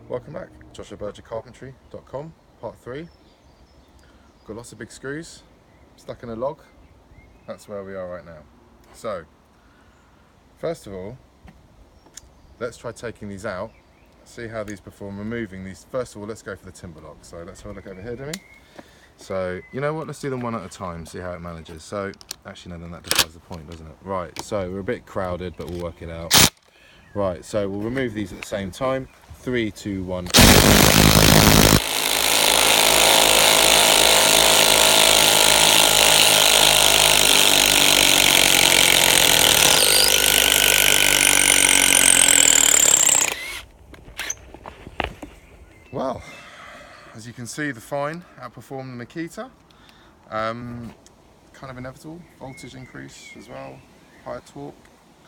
Welcome back, joshuabergercarpentry.com, part 3. Got lots of big screws stuck in a log. That's where we are right now. So, first of all, let's try taking these out, see how these perform, removing these. First of all, let's go for the timber log. So let's have a look over here, Demi. So, you know what, let's do them one at a time, see how it manages. So, actually no, then that defies the point, doesn't it? Right, so we're a bit crowded, but we'll work it out. Right, so we'll remove these at the same time. 3, 2, 1. Well, as you can see, the Fein outperformed the Makita. Kind of inevitable, voltage increase as well, higher torque,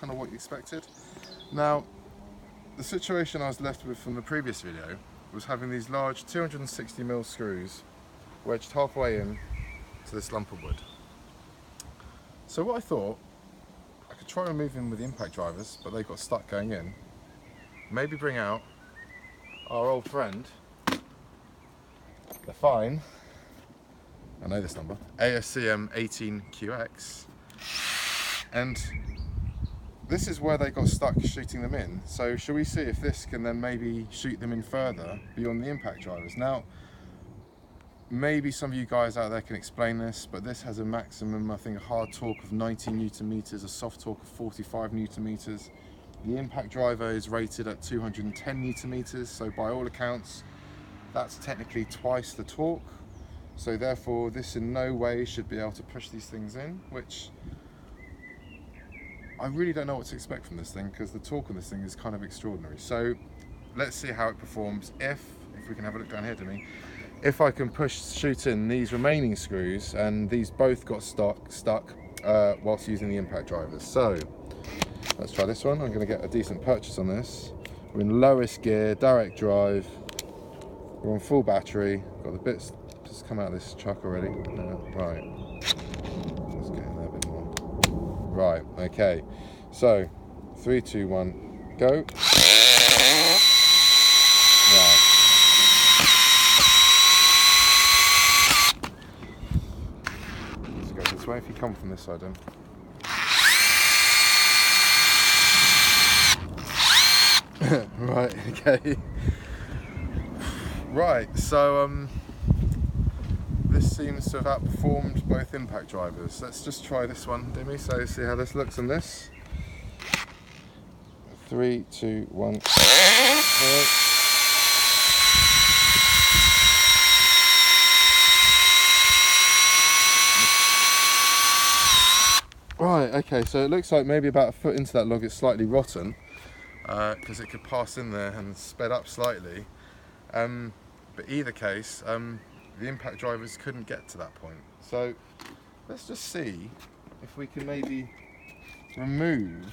kind of what you expected. Now, the situation I was left with from the previous video was having these large 260mm screws wedged halfway in to this lump of wood. So what I thought, I could try removing with the impact drivers, but they got stuck going in. Maybe bring out our old friend, the Fein, I know this number, ASCD18-200W4 and this is where they got stuck shooting them in. So shall we see if this can then maybe shoot them in further beyond the impact drivers? Now, maybe some of you guys out there can explain this, but this has a maximum, I think, a hard torque of 90 Newton meters, a soft torque of 45 Newton meters. The impact driver is rated at 210 Newton meters, so by all accounts, that's technically twice the torque. So therefore, this in no way should be able to push these things in, which I really don't know what to expect from this thing, because the torque on this thing is kind of extraordinary. So let's see how it performs if we can have a look down here to me. If I can shoot in these remaining screws, and these both got stuck whilst using the impact drivers. So let's try this one. I'm going to get a decent purchase on this. We're in lowest gear, direct drive. We're on full battery. Got the bits just come out of this truck already. Right. Let's get in there a bit more. Right, okay. So, 3, 2, 1, go. Right. Let's go this way if you come from this side then. Right, okay. Right, so this seems to have outperformed both impact drivers. Let's just try this one, Demi, so see how this looks on this. 3, 2, 1. Right, okay, so it looks like maybe about a foot into that log it's slightly rotten, because it could pass in there and sped up slightly. But either case, the impact drivers couldn't get to that point. So let's just see if we can maybe remove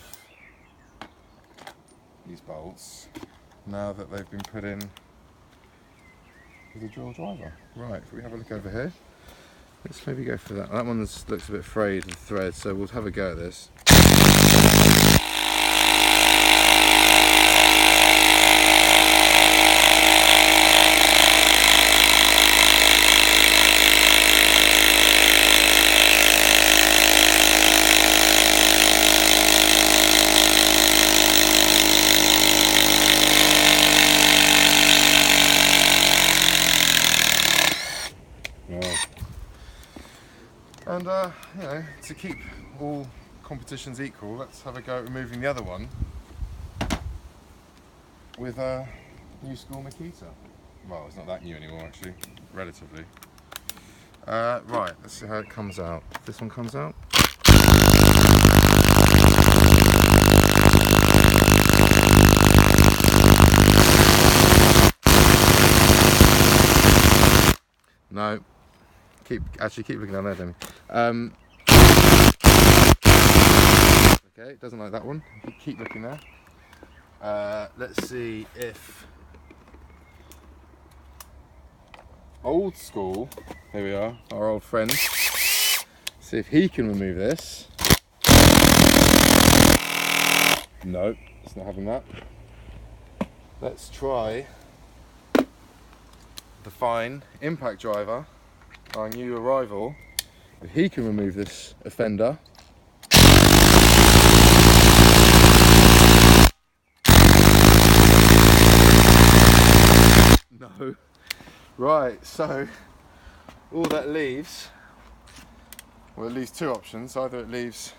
these bolts now that they've been put in with a drill driver. Right, if we have a look over here, let's maybe go for that. That one looks a bit frayed with thread, so we'll have a go at this. And you know, to keep all competitions equal, let's have a go at removing the other one with a new school Makita. Well, it's not that new anymore actually, relatively. Right, let's see how it comes out. If this one comes out. No. Keep looking down there, Demi. Okay, it doesn't like that one. Keep looking there. Let's see if old school, here we are, our old friend. See if he can remove this. No, it's not having that. Let's try the Fein Impact driver, our new arrival. If he can remove this offender. No. Right, so all that leaves, well, it leaves two options. Either it leaves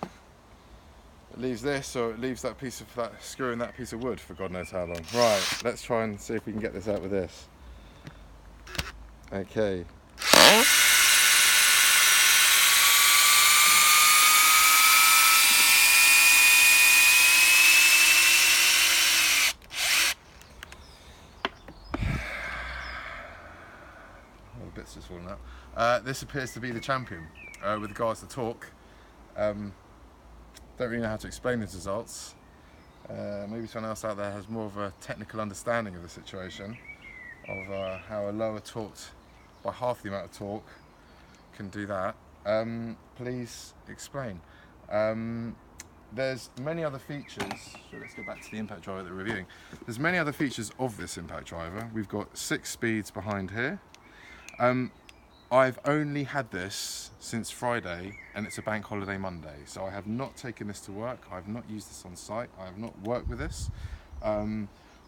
this, or it leaves that piece of that screw and that piece of wood for God knows how long. Right, let's try and see if we can get this out with this. Okay. All the bits just falling out. This appears to be the champion with regards to torque. Don't really know how to explain these results. Maybe someone else out there has more of a technical understanding of the situation, of how a lower torqued by half the amount of torque can do that. Please explain. There's many other features. So let's go back to the impact driver that we're reviewing. There's many other features of this impact driver. We've got 6 speeds behind here. I've only had this since Friday, and it's a bank holiday Monday, so I have not taken this to work. I've not used this on site. I have not worked with this.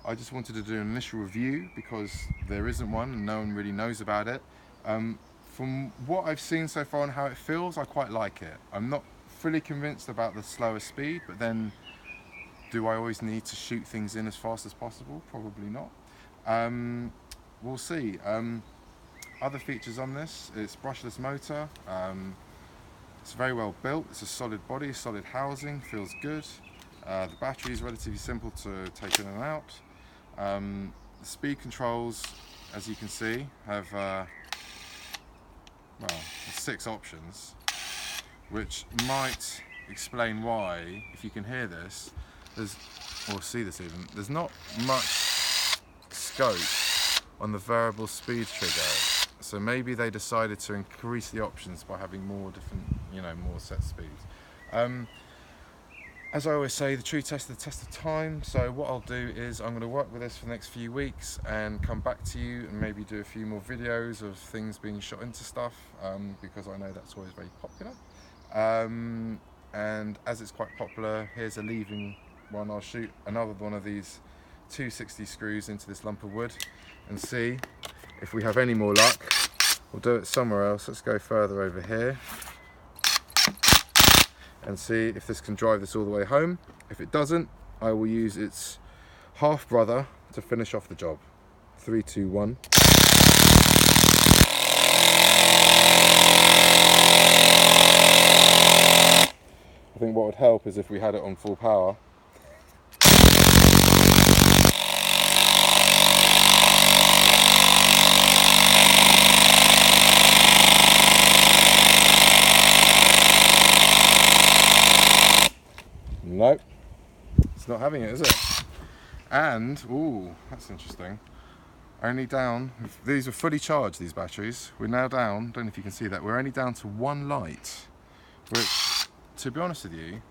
I just wanted to do an initial review because there isn't one and no one really knows about it. From what I've seen so far and how it feels, I quite like it. I'm not fully convinced about the slower speed, but then do I always need to shoot things in as fast as possible? Probably not. We'll see. Other features on this, it's brushless motor, it's very well built, it's a solid body, solid housing, feels good. The battery is relatively simple to take in and out. The speed controls, as you can see, have well, 6 options, which might explain why, if you can hear this, or see this even, there's not much scope on the variable speed trigger. So maybe they decided to increase the options by having more different, more set speeds. As I always say, the true test is the test of time. So what I'll do is I'm going to work with this for the next few weeks and come back to you and maybe do a few more videos of things being shot into stuff, because I know that's always very popular. And as it's quite popular, here's a leaving one. I'll shoot another one of these 260 screws into this lump of wood and see if we have any more luck. We'll do it somewhere else. Let's go further over here and see if this can drive this all the way home. If it doesn't, I will use its half brother to finish off the job. 3, 2, 1. I think what would help is if we had it on full power. Nope, it's not having it, is it? And, ooh, that's interesting. Only down, these were fully charged, these batteries. We're now down, don't know if you can see that, we're only down to 1 light, which, to be honest with you,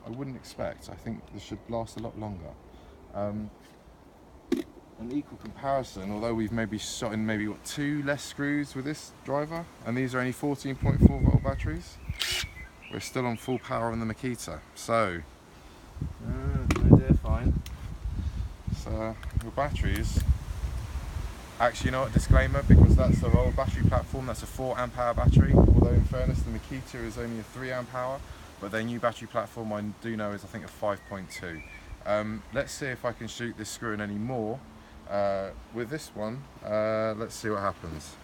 I wouldn't expect. I think this should last a lot longer. An equal comparison, although we've maybe shot in maybe, 2 less screws with this driver, and these are only 14.4 volt batteries, we're still on full power on the Makita. So, no dear, fine. So, the batteries, actually, you know what, disclaimer, because that's the old battery platform, that's a 4 amp hour battery, although in fairness the Makita is only a 3 amp hour, but their new battery platform I do know is I think a 5.2. Let's see if I can shoot this screw in any more. With this one, let's see what happens.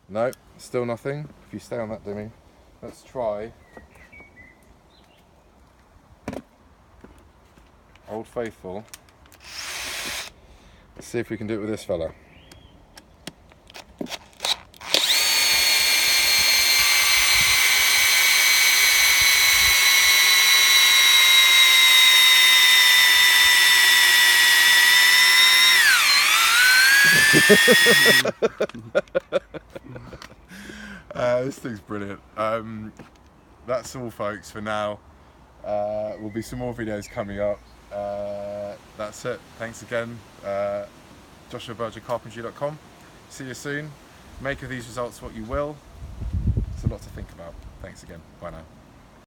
No, still nothing. If you stay on that, Dimmy, let's try Old Faithful. Let's see if we can do it with this fella. This thing's brilliant. That's all, folks, for now. Will be some more videos coming up. that's it. Thanks again. JoshuaBurgerCarpentry.com. See you soon. Make of these results what you will. It's a lot to think about. Thanks again. Bye now.